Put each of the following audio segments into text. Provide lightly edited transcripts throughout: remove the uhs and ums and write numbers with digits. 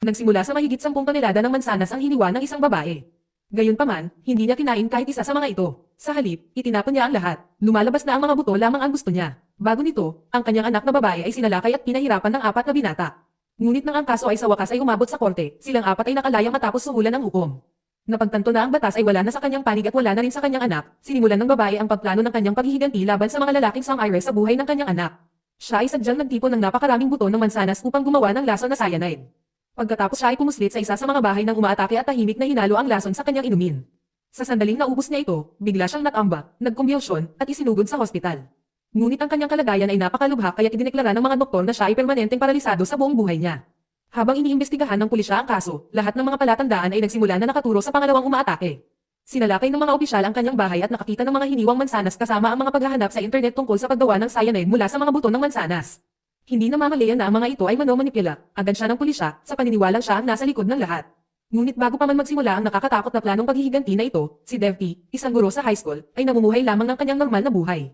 Nagsimula sa mahigit 10 tonelada ng mansanas ang hiniwa ng isang babae. Gayunpaman, hindi niya kinain kahit isa sa mga ito. Sa halip, itinapon niya ang lahat. Lumalabas na ang mga buto lamang ang gusto niya. Bago nito, ang kanyang anak na babae ay sinalakay at pinahirapan ng 4 na binata. Ngunit nang ang kaso ay sa wakas ay umabot sa korte, silang 4 ay nakalayang matapos suhulan ng hukom. Napagtanto na ang batas ay wala na sa kanyang panig at wala na rin sa kanyang anak, sinimulan ng babae ang pagplano ng kanyang paghihiganti laban sa mga lalaking sang-aire sa buhay ng kanyang anak. Siya ay sadyang nagtipon ng napakaraming buto ng mansanas upang gumawa ng lason na cyanide. Pagkatapos siya ay pumuslit sa isa sa mga bahay ng umaatake at tahimik na hinalo ang lason sa kanyang inumin. Sa sandaling naubos niya ito, bigla siyang nakamba, nagkumbiyosyon, at isinugod sa hospital. Ngunit ang kanyang kalagayan ay napakalubha kaya't idineklara ng mga doktor na siya ay permanenteng paralisado sa buong buhay niya. Habang iniimbestigahan ng pulisya ang kaso, lahat ng mga palatandaan ay nagsimula na nakaturo sa pangalawang umaatake. Sinalakay ng mga opisyal ang kanyang bahay at nakakita ng mga hiniwang mansanas kasama ang mga paghahanap sa internet tungkol sa paggawa ng cyanide mula sa mga buto ng mansanas. Hindi namamalayan na ang mga ito ay manomanipula, agad siya ng pulisya, sa paniniwalang siya ang nasa likod ng lahat. Ngunit bago pa man magsimula ang nakakatakot na planong paghihiganti na ito, si Devki, isang guro sa high school, ay namumuhay lamang ng kanyang normal na buhay.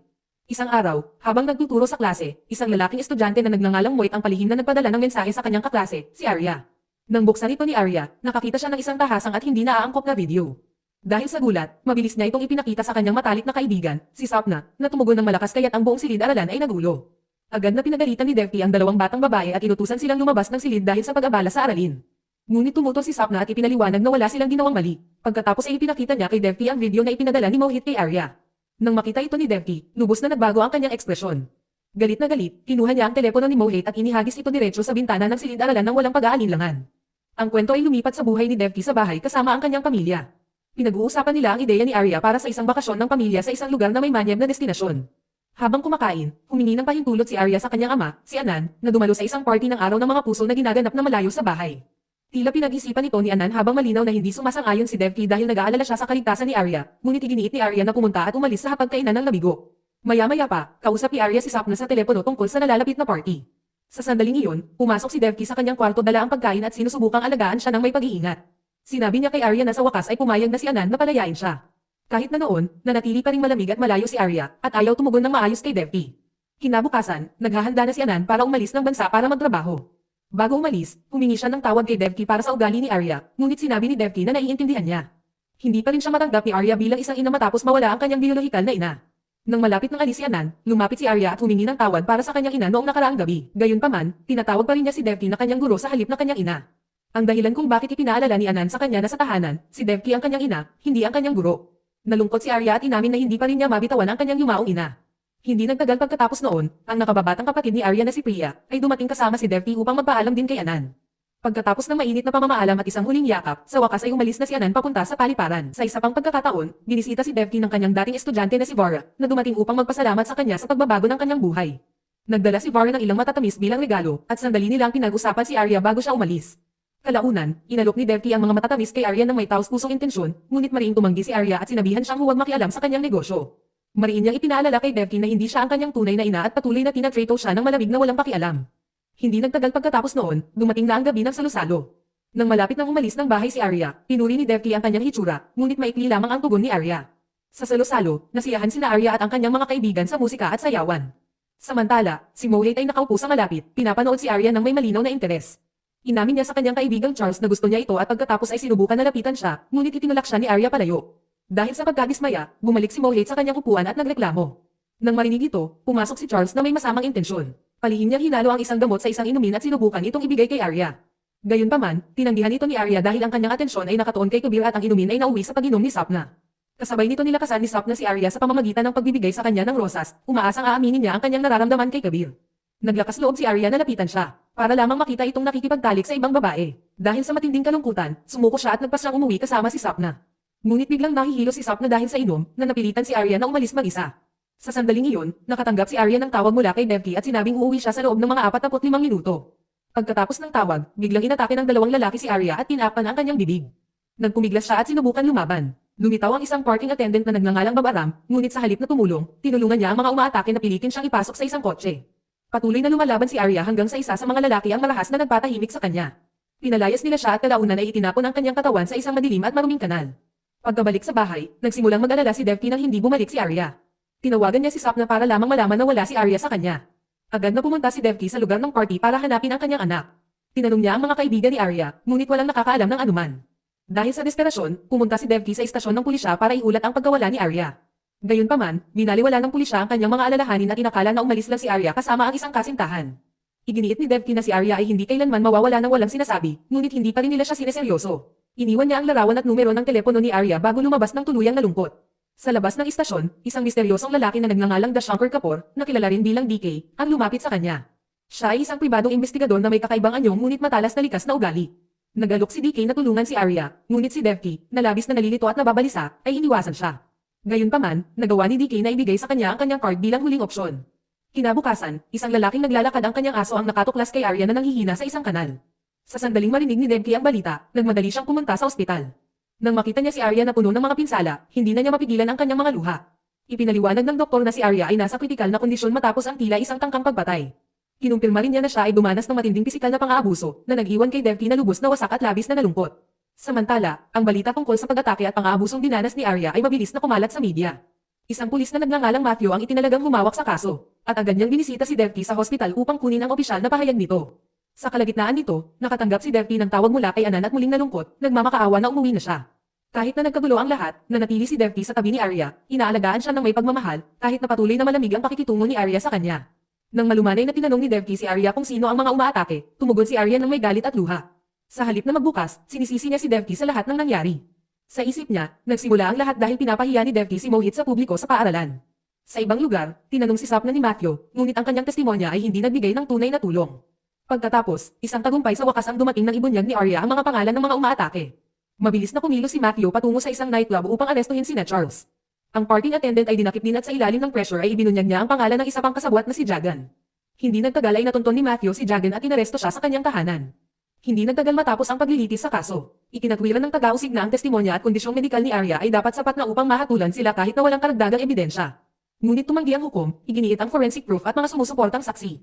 Isang araw, habang nagtuturo sa klase, isang lalaking estudyante na nagngangalang Moit ang palihim na nagpadala ng mensahe sa kanyang kaklase, si Arya. Nang buksan ito ni Arya, nakakita siya ng isang tahasang at hindi naaangkop na video. Dahil sa gulat, mabilis niya itong ipinakita sa kanyang matalik na kaibigan, si Sapna, na tumugon ng malakas kaya't ang buong silid-aralan ay nagulo. Agad na pinagalitan ni Devki ang dalawang batang babae at inutusan silang lumabas ng silid dahil sa pag-abala sa aralin. Ngunit tumutol si Sapna at ipinaliwanag na wala silang ginawang mali. Pagkatapos ay ipinakita niya kay Devki ang video na ipinadala ni Mohit kay Arya. Nang makita ito ni Devki, lubos na nagbago ang kanyang ekspresyon. Galit na galit, kinuha niya ang telepono ni Mohit at inihagis ito diretso sa bintana ng silid-aralan ng walang pag-aalinlangan. Ang kwento ay lumipat sa buhay ni Devki sa bahay kasama ang kanyang pamilya. Pinag-uusapan nila ang ideya ni Arya para sa isang bakasyon ng pamilya sa isang lugar na may manyeb na destinasyon. Habang kumakain, humingi ng pahintulot si Arya sa kanyang ama, si Anan, na dumalo sa isang party ng araw ng mga puso na ginaganap na malayo sa bahay. Tila pinag-isipan ito ni Anan habang malinaw na hindi sumasang-ayon si Devki dahil nag-aalala siya sa kaligtasan ni Arya, ngunit iginiit ni Arya na pumunta at umalis sa hapagkainan ng labigo. Maya-maya pa, kausap ni Arya si Sapna sa telepono tungkol sa nalalapit na party. Sa sandaling iyon, pumasok si Devki sa kanyang kwarto dala ang pagkain at sinusubukang alagaan siya ng may pag-iingat. Sinabi niya kay Arya na sa wakas ay pumayag na si Anan na palayain siya. Kahit na noon, nanatili pa ring malamig at malayo si Arya, at ayaw tumugon ng maayos kay Devki. Kinabukasan, naghahanda na si Anan para umalis ng bansa para magtrabaho. Bago umalis, humingi siya ng tawad kay Devki para sa ugali ni Arya, ngunit sinabi ni Devki na naiintindihan niya. Hindi pa rin siya matanggap ni Arya bilang isang ina matapos mawala ang kanyang biolohikal na ina. Nang malapit ng alis si Anan, lumapit si Arya at humingi ng tawad para sa kanyang ina noong nakaraang gabi. Gayunpaman, tinatawag pa rin niya si Devki na kanyang guro sa halip na kanyang ina. Ang dahilan kung bakit ipinaalala ni Anan sa kanya na sa tahanan, si Devki ang kanyang ina, hindi ang kanyang guro. Nalungkot si Arya at inamin na hindi pa rin niya mabitawan ang kanyang yumaong ina. Hindi nagtagal pagkatapos noon, ang nakababatang kapatid ni Arya na si Priya, ay dumating kasama si Devki upang magpaalam din kay Anan. Pagkatapos ng mainit na pamamaalam at isang huling yakap, sa wakas ay umalis na si Anan papunta sa paliparan. Sa isa pang pagkakataon, binisita si Devki ng kanyang dating estudyante na si Vara, na dumating upang magpasalamat sa kanya sa pagbabago ng kanyang buhay. Nagdala si Vara ng ilang matatamis bilang regalo, at sandali nilang pinag-usapan si Arya bago siya umalis. Kalaunan, inalok ni Devki ang mga matatamis kay Arya ng may taos-pusong intensyon, ngunit mariing tumanggi si Arya at sinabihan siyang huwag makialam sa kanyang negosyo. Mariin niyang ipinaalala kay Devki na hindi siya ang kanyang tunay na ina at patuloy na tinatrato siya ng malamig na walang pakialam. Hindi nagtagal pagkatapos noon, dumating na ang gabi ng salo-salo. Nang malapit nang umalis ng bahay si Arya, pinuri ni Devki ang kanyang hitsura, ngunit maikli lamang ang tugon ni Arya. Sa salo-salo, nasiyahan sina Arya at ang kanyang mga kaibigan sa musika at sayawan. Samantala, si Mohit ay nakaupo sa malapit, pinapanood si Arya ng may malinaw na interes. Inamin niya sa kanyang kaibigang Charles na gusto niya ito at pagkatapos ay sinubukan na lapitan siya, ngunit itinulak siya ni Arya palayo. Dahil sa pagkadismaya, bumalik si Mohit sa kanyang upuan at nagreklamo. Nang marinig ito, pumasok si Charles na may masamang intensyon. Palihim niyang hinalo ang isang gamot sa isang inumin at sinubukan itong ibigay kay Arya. Gayunpaman, tinanggihan ito ni Arya dahil ang kanyang atensyon ay nakatuon kay Kabir at ang inumin ay nauwi sa pag-inom ni Sapna. Kasabay nito nilakasan ni Sapna si Arya sa pamamagitan ng pagbibigay sa kanya ng rosas, umaasang aaminin niya ang kanyang nararamdaman kay Kabir. Naglakas loob si Arya na lapitan siya, para lamang makita itong nakikipagtalik sa ibang babae. Dahil sa matinding kalungkutan, sumuko siya at nagpasyang umuwi kasama si Sapna. Ngunit biglang nahihilo si Sapna dahil sa inom, na napilitan si Arya na umalis mag-isa. Sa sandaling iyon, nakatanggap si Arya ng tawag mula kay Devki at sinabing uuwi siya sa loob ng mga 45 minuto. Pagkatapos ng tawag, biglang inatake ng dalawang lalaki si Arya at tinapan ang kanyang bibig. Nagpumiglas siya at sinubukan lumaban. Lumitaw ang isang parking attendant na nagngangalang Babaram, ngunit sa halip na tumulong, tinulungan niya ang mga umaatake na pilitin siyang ipasok sa isang kotse. Patuloy na lumalaban si Arya hanggang sa isa sa mga lalaki ang marahas na nagpatahimik sa kanya. Pinalayas nila siya at kalaunan ay itinapon ang kanyang katawan sa isang madilim at maruming kanal. Pagkabalik sa bahay, nagsimulang mag-alala si Devki nang hindi bumalik si Arya. Tinawagan niya si Sapna para lamang malaman na wala si Arya sa kanya. Agad na pumunta si Devki sa lugar ng party para hanapin ang kanyang anak. Tinanong niya ang mga kaibigan ni Arya, ngunit walang nakakaalam ng anuman. Dahil sa desperasyon, pumunta si Devki sa istasyon ng pulisya para iulat ang pagkawala ni Arya. Gayunpaman, binaliwala ng pulisya ang kanyang mga alalahanin at inakala na umalis lang si Arya kasama ang isang kasintahan. Iginiit ni Devki na si Arya ay hindi kailanman mawawala ng walang sinasabi, ngunit hindi pa rin nila siya sineseryoso. Iniwan niya ang larawan at numero ng telepono ni Arya bago lumabas ng tuluyang nalungkot. Sa labas ng istasyon, isang misteryosong lalaki na nagngangalang Dashankar Kapoor, na kilala rin bilang DK, ang lumapit sa kanya. Siya ay isang pribadong investigador na may kakaibang anyong ngunit matalas na likas na ugali. Nagalok si DK na tulungan si Arya, ngunit si Devki, na labis na nalilito at nababalisa, ay iniwasan siya. Gayunpaman, nagawa ni DK na ibigay sa kanya ang kanyang card bilang huling opsyon. Kinabukasan, isang lalaking naglalakad ang kanyang aso ang nakatuklas kay Arya na nanghihina sa isang kanal. Sa sandaling marinig ni Devki ang balita, nagmadali siyang pumunta sa ospital. Nang makita niya si Arya na puno ng mga pinsala, hindi na niya mapigilan ang kanyang mga luha. Ipinaliwanag ng doktor na si Arya ay nasa kritikal na kondisyon matapos ang tila isang tangkang pagpatay. Kinumpirma rin niya na siya ay dumanas ng matinding pisikal na pang-aabuso na nag-iwan kay Devki na lubos na wasak at labis na nalungkot. Samantala, ang balita tungkol sa pag-atake at pang-aabusong dinanas ni Arya ay mabilis na kumalat sa media. Isang pulis na nagngangalang Matthew ang itinalagang humawak sa kaso, at agad niyang binisita si Devki sa hospital upang kunin ang opisyal na pahayag nito. Sa kalagitnaan nito, nakatanggap si Devki ng tawag mula kay Anan at muling nalungkot, nagmamakaawa na umuwi na siya. Kahit na nagkagulo ang lahat, nanatili si Devki sa tabi ni Arya, inaalagaan siya ng may pagmamahal, kahit na patuloy na malamig ang pakikitungo ni Arya sa kanya. Nang malumanay na tinanong ni Devki si Arya kung sino ang mga umaatake, tumugon si Arya ng may galit at luha. Sa halip na magbukas, sinisisi niya si Devki sa lahat ng nangyari. Sa isip niya, nagsimula ang lahat dahil pinapahiya ni Devki si Mohit sa publiko sa paaralan. Sa ibang lugar, tinanong si Sapna ni Matthew, ngunit ang kanyang testimonya ay hindi nagbigay ng tunay na tulong. Pagkatapos, isang tagumpay sa wakas ang dumating ng ibunyag ni Arya ang mga pangalan ng mga umaatake. Mabilis na kumilos si Matthew patungo sa isang nightclub upang arestuhin si Charles. Ang parking attendant ay dinakip din at sa ilalim ng pressure ay ibinunyag niya ang pangalan ng isa pang kasabwat na si Jagan. Hindi nagtagal ay natunton ni Matthew si Jagan at inaresto siya sa kanyang tahanan. Hindi nagtagal matapos ang paglilitis sa kaso. Ikinatwiran ng taga-usig na ang testimonya at kondisyong medikal ni Arya ay dapat sapat na upang mahatulan sila kahit na walang karagdagang ebidensya. Ngunit tumanggi ang hukom, iginiit ang forensic proof at mga sumusuportang saksi.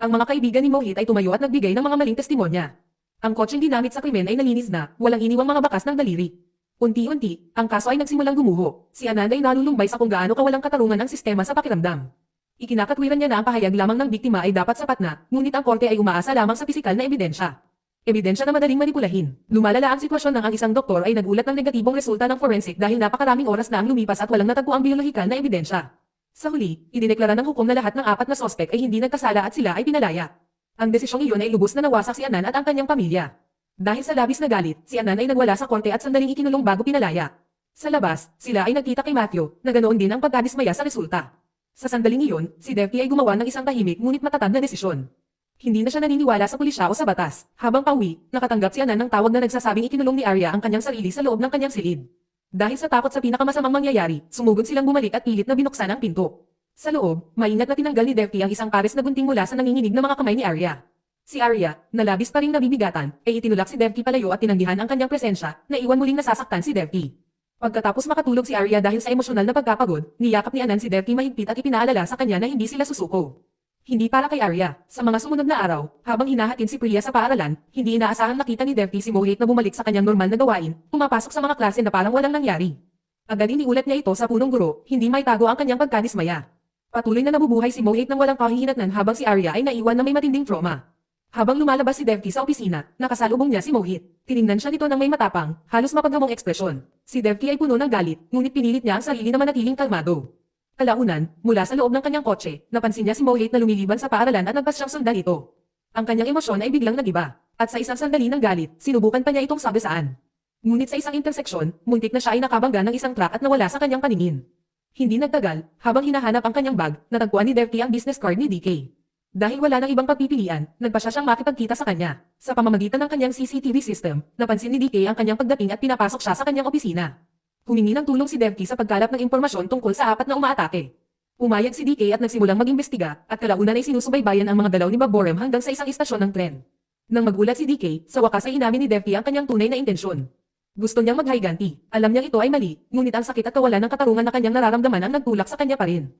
Ang mga kaibigan ni Mohit ay tumayo at nagbigay ng mga maling testimonya. Ang kotseng ginamit sa krimen ay nalinis na, walang iniwang mga bakas ng daliri. Unti-unti, ang kaso ay nagsimulang gumuho. Si Anand ay nalulumbay sa kung gaano kawalang katarungan ang sistema sa pakiramdam. Ikinakatwiran niya na ang pahayag lamang ng biktima ay dapat sapat na, ngunit ang korte ay umaasa lamang sa pisikal na ebidensya. Ebidensya na madaling manipulahin. Lumalala ang sitwasyon ng ang isang doktor ay nagulat ng negatibong resulta ng forensic dahil napakaraming oras na ang lumipas at walang natagpo ang biolohikal na ebidensya. Sa huli, idineklara ng hukom na lahat ng apat na sospek ay hindi nagkasala at sila ay pinalaya. Ang desisyong iyon ay lubos na nawasak si Anan at ang kanyang pamilya. Dahil sa labis na galit, si Anan ay nagwala sa korte at sandaling ikinulong bago pinalaya. Sa labas, sila ay nagkita kay Matthew, na ganoon din ang pagkadismaya sa resulta. Sa sandaling iyon, si Devki ay gumawa ng isang tahimik ngunit matatag na desisyon. Hindi na siya naniniwala sa pulisya o sa batas. Habang pauwi, nakatanggap si Anan ng tawag na nagsasabing ikinulong ni Arya ang kanyang sarili sa loob ng kanyang silid. Dahil sa takot sa pinakamasamang mangyayari, sumugod silang bumalik at pilit na binuksan ang pinto. Sa loob, maingat na tinanggal ni Devki ang isang pares na gunting mula sa nanginginig na mga kamay ni Arya. Si Arya, na labis pa ring nabibigatan, ay itinulak si Devki palayo at tinanggihan ang kanyang presensya, na iwan muling nasasaktan si Devki. Pagkatapos makatulog si Arya dahil sa emosyonal na pagkapagod, niyakap ni Anand si Devki mahigpit at ipinaalala sa kanya na hindi sila susuko. Hindi para kay Arya, sa mga sumunod na araw, habang hinahatid si Priya sa paaralan, hindi inaasahang nakita ni Devki si Mohit na bumalik sa kanyang normal na gawain, pumapasok sa mga klase na parang walang nangyari. Agad iniulat niya ito sa punong guro, hindi maitago ang kanyang pagkadismaya. Patuloy na nabubuhay si Mohit ng walang kahihinatnan habang si Arya ay naiwan na may matinding trauma. Habang lumalabas si Devki sa opisina, nakasalubong niya si Mohit. Tiningnan siya nito ng may matapang, halos mapaghamong ekspresyon. Si Devki ay puno ng galit, ngunit pinilit niya ang sarili na manatiling kalmado. Kalaunan, mula sa loob ng kanyang kotse, napansin niya si Mohit na lumiliban sa paaralan at nagpas siyang sundan ito. Ang kanyang emosyon ay biglang nagiba, at sa isang sandali ng galit, sinubukan pa niya itong sagasaan. Ngunit sa isang interseksyon, muntik na siya ay nakabangga ng isang truck at nawala sa kanyang paningin. Hindi nagtagal, habang hinahanap ang kanyang bag, natagpuan ni Devki ang business card ni DK. Dahil wala nang ibang pagpipilian, nagpa siya siyang makipagkita sa kanya. Sa pamamagitan ng kanyang CCTV system, napansin ni DK ang kanyang pagdating at pinapasok siya sa kanyang opisina. Humingi ng tulong si Devki sa pagkalap ng impormasyon tungkol sa apat na umaatake. Pumayag si DK at nagsimulang mag-imbestiga, at kalaunan ay sinusubaybayan ang mga dalaw ni Bob Borum hanggang sa isang istasyon ng tren. Nang magulat si DK, sa wakas ay inamin ni Devki ang kanyang tunay na intensyon. Gusto niyang maghiganti. Alam niyang ito ay mali, ngunit ang sakit at kawalan ng katarungan na kanyang nararamdaman ang nagtulak sa kanya pa rin.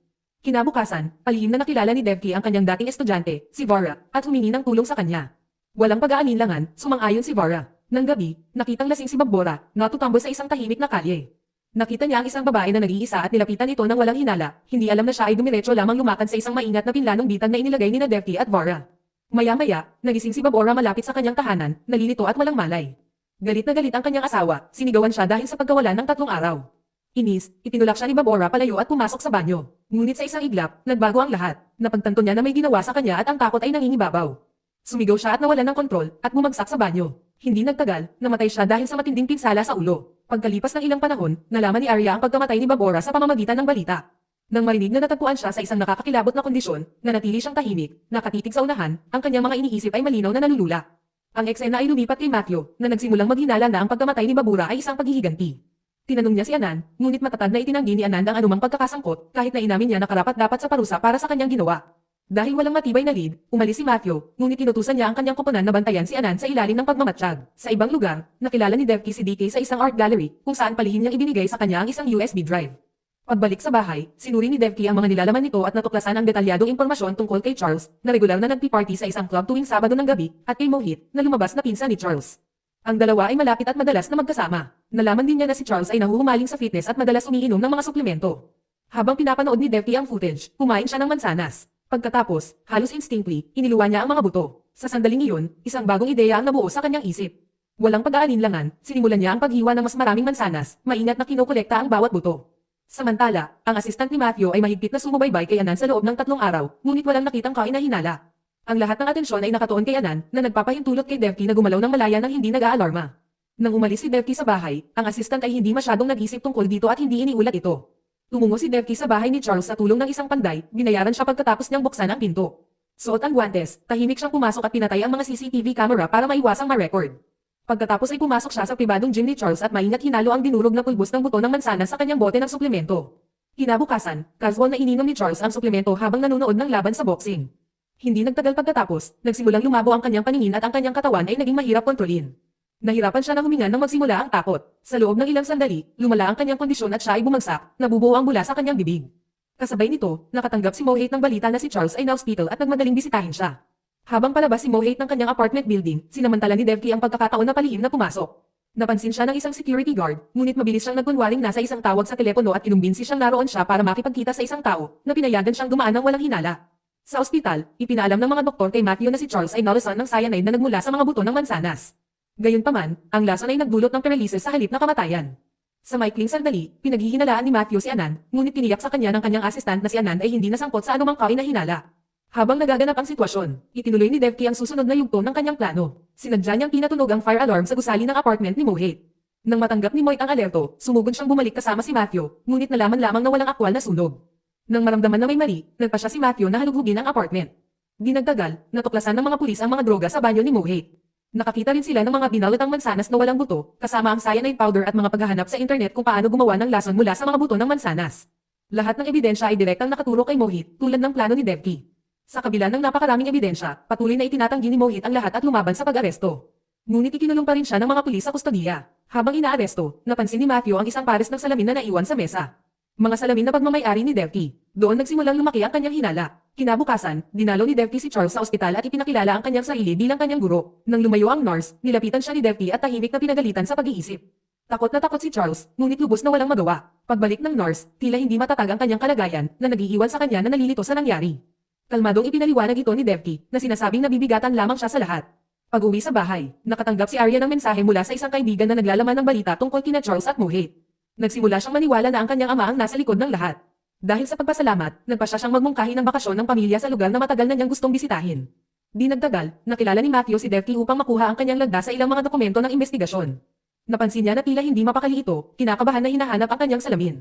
Kinabukasan, palihim na nakilala ni Devki ang kanyang dating estudyante, si Vara, at humingi ng tulong sa kanya. Walang pag-aalinlangan, sumang-ayon si Vara. Nang gabi, nakitang lasing si Babbora, natutambol sa isang tahimik na kalye. Nakita niya ang isang babae na nag-iisa at nilapitan ito ng walang hinala, hindi alam na siya ay dumiretso lamang lumakad sa isang maingat na pinlanong bitan na inilagay ni Devki at Vara. Maya-maya, nagising si Babora malapit sa kanyang tahanan, nalilito at walang malay. Galit na galit ang kanyang asawa, sinigawan siya dahil sa pagkawalan ng 3 araw. Inis, itinulak siya ni Babora palayo at pumasok sa banyo. Ngunit sa isang iglap, nagbago ang lahat. Napagtanto niya na may ginawa sa kanya at ang takot ay nangingibabaw. Sumigaw siya at nawalan ng kontrol, at bumagsak sa banyo. Hindi nagtagal, namatay siya dahil sa matinding pinsala sa ulo. Pagkalipas ng ilang panahon, nalaman ni Arya ang pagkamatay ni Babora sa pamamagitan ng balita. Nang marinig na natagpuan siya sa isang nakakakilabot na kondisyon, nanatili siyang tahimik, nakatitig sa unahan, ang kanyang mga iniisip ay malinaw na nalulula. Ang eksena ay lumipat kay Matthew, na nagsimulang maghinala na ang pagkamatay ni Babura ay isang paghihiganti. Tinanong niya si Anan, ngunit matatag na itinanggi ni Anand ang anumang pagkakasangkot, kahit na inamin niya na karapat-dapat sa parusa para sa kanyang ginawa. Dahil walang matibay na lead, umalis si Matthew, ngunit kinutusan niya ang kanyang koponan na bantayan si Anand sa ilalim ng pagmamatsyag. Sa ibang lugar, nakilala ni Devki si DK sa isang art gallery, kung saan palihim niyang ibinigay sa kanya ang isang USB drive. Pagbalik sa bahay, sinuri ni Devki ang mga nilalaman nito at natuklasan ang detalyadong impormasyon tungkol kay Charles, na regular na nagpi-party sa isang club tuwing Sabado ng gabi, at kay Mohit, na lumabas na pinsan ni Charles. Ang dalawa ay malapit at madalas na magkasama. Nalaman din niya na si Charles ay nahuhumaling sa fitness at madalas umiinom ng mga suplemento. Habang pinapanood ni Devki ang footage, kumain siya ng mansanas. Pagkatapos, halos instinctly, iniluwa niya ang mga buto. Sa sandaling iyon, isang bagong ideya ang nabuo sa kanyang isip. Walang pag-aalinlangan, sinimulan niya ang paghiwa ng mas maraming mansanas, maingat na kinokolekta ang bawat buto. Samantala, ang asistant ni Matthew ay mahigpit na sumubaybay kay Anan sa loob ng 3 araw, ngunit walang nakitang kahinahinala. Ang lahat ng atensyon ay nakatuon kay Anan, na nagpapahintulot kay Devki na gumalaw ng malaya nang hindi nag-aalarma. Nang umalis si Devki sa bahay, ang assistant ay hindi masyadong nag-isip tungkol dito at hindi iniulat ito. Tumungo si Devki sa bahay ni Charles sa tulong ng isang panday, binayaran siya pagkatapos niyang buksan ang pinto. Suot ang guwantes, tahimik siyang pumasok at pinatay ang mga CCTV camera para maiwasang ma-record. Pagkatapos ay pumasok siya sa pribadong gym ni Charles at maingat hinalo ang dinurog na pulbos ng buto ng mansanas sa kanyang bote ng suplemento. Kinabukasan, casual na ininom ni Charles ang suplemento habang nanonood ng laban sa boxing. Hindi nagtagal pagkatapos, nagsimulang lumabo ang kanyang paningin at ang kanyang katawan ay naging mahirap kontrolin. Nahirapan siya na huminga nang magsimula ang takot. Sa loob ng ilang sandali, lumala ang kanyang kondisyon at siya ay bumagsak, nabubuo ang bula sa kanyang bibig. Kasabay nito, nakatanggap si Mohit ng balita na si Charles ay na-hospital at nagmadaling bisitahin siya. Habang palabas si Mohit ng kanyang apartment building, sinamantala ni Devki ang pagkakataon na palihim na pumasok. Napansin siya ng isang security guard, ngunit mabilis siyang nagkunwaring nasa isang tawag sa telepono at kinumbinsi siyang naroon siya para makipagkita sa isang tao, na pinayagan siyang dumaan ng walang hinala. Sa ospital, ipinaalam ng mga doktor kay Matthew na si Charles ay nalusan ng cyanide na nagmula sa mga buto ng mansanas. Gayunpaman, ang lason ay nagdulot ng paralysis sa halip na kamatayan. Sa maikling sandali, pinaghihinalaan ni Matthew si Anand, ngunit tiniyak sa kanya ng kanyang assistant na si Anand ay hindi nasangkot sa anumang kahinahinala. Habang nagaganap ang sitwasyon, itinuloy ni Devki ang susunod na yugto ng kanyang plano. Sinadya niyang pinatunog ang fire alarm sa gusali ng apartment ni Mohit. Nang matanggap ni Moit ang alerto, sumugod siyang bumalik kasama si Matthew, ngunit nalaman lamang na walang aktwal na sunog. Nang maramdaman na may mali, nagpa siya si Matthew na halughugin ang apartment. Di nagtagal, natuklasan ng mga pulis ang mga droga sa banyo ni Mohit. Nakakita rin sila ng mga binalotang mansanas na walang buto, kasama ang cyanide powder at mga paghahanap sa internet kung paano gumawa ng lason mula sa mga buto ng mansanas. Lahat ng ebidensya ay direktang nakaturo kay Mohit, tulad ng plano ni Devki. Sa kabila ng napakaraming ebidensya, patuloy na itinatanggi ni Mohit ang lahat at lumaban sa pag-aresto. Ngunit ikinulong pa rin siya ng mga pulis sa kustodiya. Habang inaaresto, napansin ni Matthew ang isang pares ng salamin na naiwan sa mesa. Mga salamin na pagmamay-ari ni Devki. Doon nagsimulang lumaki ang kanyang hinala. Kinabukasan, dinalo ni Devki si Charles sa ospital at ipinakilala ang kanyang sarili bilang kanyang guro. Nang lumayo ang nurse, nilapitan siya ni Devki at tahimik na pinagalitan sa pag-iisip. Takot na takot si Charles, ngunit lubos na walang magawa. Pagbalik ng nurse, tila hindi matatag ang kanyang kalagayan, na nag-iiwan sa kanya na nalilito sa nangyari. Kalmadong ipinaliwanag ito ni Devki, na sinasabing nabibigatan lamang siya sa lahat. Pag-uwi sa bahay, nakatanggap si Arya ng mensahe mula sa isang kaibigan na naglalaman ng balita tungkol kina Charles at Mohit. Nagsimula siyang maniwala na ang kanyang ama ang nasa likod ng lahat. Dahil sa pagpasalamat, nagpa siyang magmungkahi ng bakasyon ng pamilya sa lugar na matagal na niyang gustong bisitahin. Di nagtagal, nakilala ni Matthew si Devki upang makuha ang kanyang lagda sa ilang mga dokumento ng investigasyon. Napansin niya na tila hindi mapakali ito, kinakabahan na hinahanap ang kanyang salamin.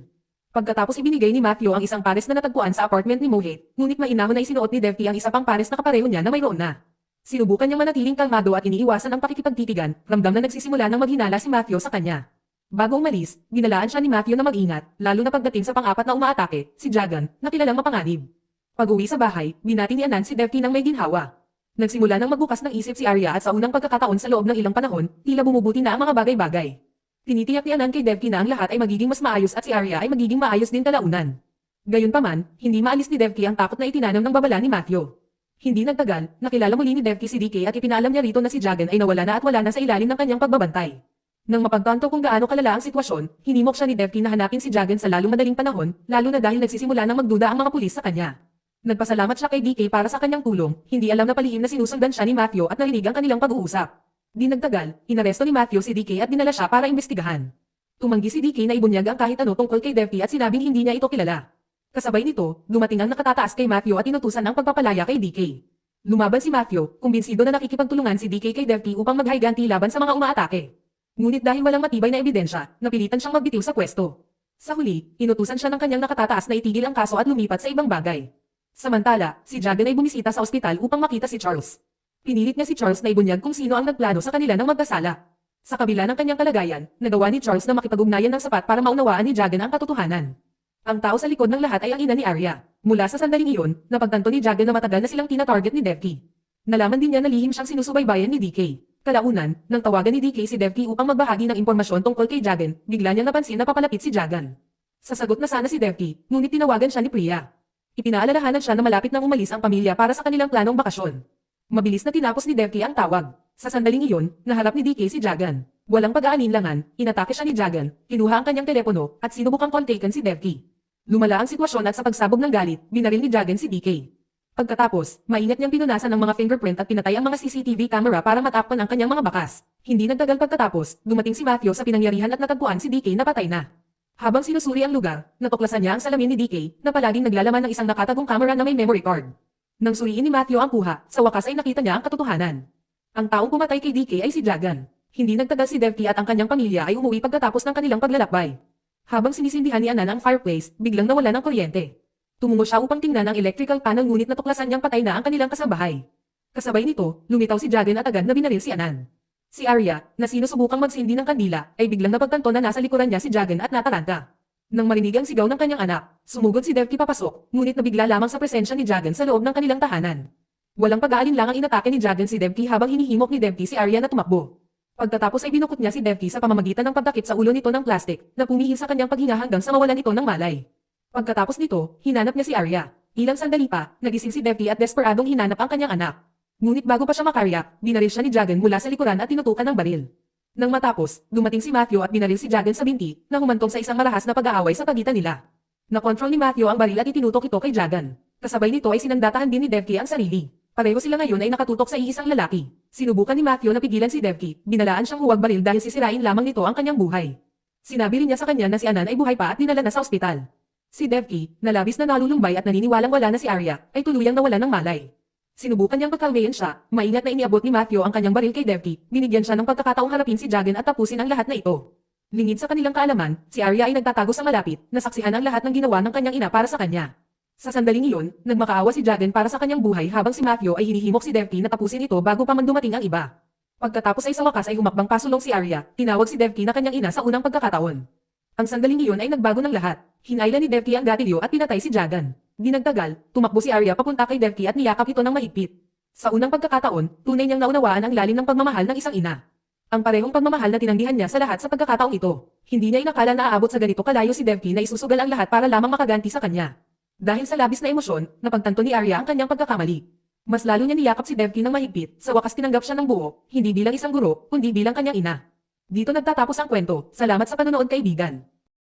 Pagkatapos ibinigay ni Matthew ang isang pares na natagpuan sa apartment ni Mohit, ngunit mainahon na isinuot ni Devki ang isa pang pares na kapareho niya na mayroon na. Sinubukan niyang manatiling kalmado at iniiwasan ang pakikipagtitigan, ramdam na nagsisimula ng maghinala si Matthew sa kanya. Bago umalis, ginalaan siya ni Matthew na mag-ingat, lalo na pagdating sa pang-apat na umaatake, si Jagan, na kilalang mapanganib. Pag-uwi sa bahay, binati ni Anand si Devki ng may ginhawa. Nagsimula ng magbukas ng isip si Arya at sa unang pagkakataon sa loob ng ilang panahon, tila bumubuti na ang mga bagay-bagay. Tinitiyak ni Anand kay Devki na ang lahat ay magiging mas maayos at si Arya ay magiging maayos din kalaunan. Gayunpaman, hindi maalis ni Devki ang takot na itinanam ng babala ni Matthew. Hindi nagtagal, nakilala muli ni Devki si DK at ipinaalam niya rito na si Jagan ay nawala na at wala na sa ilalim ng kanyang pagbabantay. Nang mapagtanto kung gaano kalala ang sitwasyon, hinimok siya ni Devki na hanapin si Jagan sa lalong madaling panahon, lalo na dahil nagsisimula ng magduda ang mga pulis sa kanya. Nagpasalamat siya kay DK para sa kanyang tulong, hindi alam na palihim na sinusundan siya ni Matthew at narinig ang kanilang pag-uusap. Di nagtagal, inaresto ni Matthew si DK at dinala siya para imbestigahan. Tumanggi si DK na ibunyag ang kahit ano tungkol kay Devki at sinabing hindi niya ito kilala. Kasabay nito, dumating ang nakatataas kay Matthew at inutusan ng pagpapalaya kay DK. Lumaban si Matthew, kumbinsido na nakikipagtulungan si DK kay Devki upang maghiganti laban sa mga umaatake. Ngunit dahil walang matibay na ebidensya, napilitan siyang magbitiw sa pwesto. Sa huli, inutusan siya ng kanyang nakatataas na itigil ang kaso at lumipat sa ibang bagay. Samantala, si Jagan ay bumisita sa ospital upang makita si Charles. Pinilit niya si Charles na ibunyag kung sino ang nagplano sa kanila ng magkasala. Sa kabila ng kanyang kalagayan, nagawa ni Charles na makipag-ugnayan ng sapat para maunawaan ni Jagan ang katotohanan. Ang tao sa likod ng lahat ay ang ina ni Arya. Mula sa sandaling iyon, napagtanto ni Jagan na matagal na silang tina-target ni Devki. Nalaman din niya na lihim siyang sinusubaybayan ni DK. Kalaunan, nang tawagan ni DK si Devki upang magbahagi ng impormasyon tungkol kay Jagan, bigla niyang napansin na papalapit si Jagan. Sasagot na sana si Devki, ngunit tinawagan siya ni Priya. Ipinaalalahanan siya na malapit nang umalis ang pamilya para sa kanilang planong bakasyon. Mabilis na tinapos ni Devki ang tawag. Sa sandaling iyon, naharap ni DK si Jagan. Walang pag-aalinlangan, inatake siya ni Jagan, kinuha ang kanyang telepono, at sinubukang kontaken si Devki. Lumala ang sitwasyon at sa pagsabog ng galit, binaril ni Jagan si DK. Pagkatapos, maingat niyang pinunasan ng mga fingerprint at pinatay ang mga CCTV camera para matakpan ang kanyang mga bakas. Hindi nagtagal pagkatapos, dumating si Matthew sa pinangyarihan at natagpuan si DK na patay na. Habang sinusuri ang lugar, natuklasan niya ang salamin ni DK na palaging naglalaman ng isang nakatagong camera na may memory card. Nang suriin ni Matthew ang kuha, sa wakas ay nakita niya ang katotohanan. Ang taong pumatay kay DK ay si Jagan. Hindi nagtagal si Devki at ang kanyang pamilya ay umuwi pagkatapos ng kanilang paglalakbay. Habang sinisindihan ni Anan ang fireplace, biglang nawala ng kuryente. Tumungo siya upang tingnan ang electrical panel ngunit natuklasan niyang patay na ang kanilang kasambahay. Kasabay nito, lumitaw si Jagan at agad na binaril si Anan. Si Arya, na sinusubukang magsindi ng kandila, ay biglang napagtanto na nasa likuran niya si Jagan at nataranta. Nang marinig ang sigaw ng kanyang anak, sumugod si Devki papasok, ngunit nabigla lamang sa presensya ni Jagan sa loob ng kanilang tahanan. Walang pag-aalinlangang inatake ni Jagan si Devki habang hinihimok ni Devki si Arya na tumakbo. Pagkatapos ay binukot niya si Devki sa pamamagitan ng pagdakip sa ulo nito ng plastik, na pumihil sa kanyang paghinga hanggang sa mawalan ito ng malay. Pagkatapos nito, hinanap niya si Arya. Ilang sandali pa, nagising si Devki at desperadong hinanap ang kanyang anak. Ngunit bago pa siya makarya, binaril siya ni Jagan mula sa likuran at tinutukan ng baril. Nang matapos, dumating si Matthew at binaril si Jagan sa binti, na humantong sa isang marahas na pag-aaway sa pagitan nila. Nakontrol ni Matthew ang baril at itinutok ito kay Jagan. Kasabay nito ay sinandatahan din ni Devki ang sarili. Pareho sila ngayon ay nakatutok sa iisang lalaki. Sinubukan ni Matthew na pigilan si Devki, binalaan siyang huwag baril dahil sisirain lamang nito ang kanyang buhay. Sinabi rin niya sa kanya na si Anan ay buhay pa at dinala na sa ospital. Si Devki, na labis na nalulumbay at naniniwalang wala na si Arya, ay tuluyang nawala ng malay. Sinubukan niyang pagkalmayan siya, maingat na iniabot ni Matthew ang kanyang baril kay Devki, binigyan siya ng pagkakataong harapin si Jagan at tapusin ang lahat na ito. Lingid sa kanilang kaalaman, si Arya ay nagtatago sa malapit, nasaksihan ang lahat ng ginawa ng kanyang ina para sa kanya. Sa sandaling iyon, nagmakaawa si Jagan para sa kanyang buhay habang si Matthew ay hinihimok si Devki na tapusin ito bago pa man dumating ang iba. Pagkatapos ay sa wakas ay humakbang pasulong si Arya, tinawag si Devki na kanyang ina sa unang pagkakataon. Ang sandaling iyon ay nagbago ng lahat. Hinayla ni Devki ang gatilyo at pinatay si Jagan. Di nagtagal, tumakbo si Arya papunta kay Devki at niyakap ito ng mahigpit. Sa unang pagkakataon, tunay niyang naunawaan ang lalim ng pagmamahal ng isang ina. Ang parehong pagmamahal na tinanggihan niya sa lahat sa pagkakataong ito. Hindi niya inakala na aabot sa ganito kalayo si Devki na isusugal ang lahat para lamang makaganti sa kanya. Dahil sa labis na emosyon, napagtanto ni Arya ang kanyang pagkakamali. Mas lalo niya niyakap si Devki ng mahigpit, sa wakas tinanggap siya ng buo, hindi bilang isang guro, kundi bilang kanyang ina. Dito nagtatapos ang kwento. Salamat sa panonood kaibigan.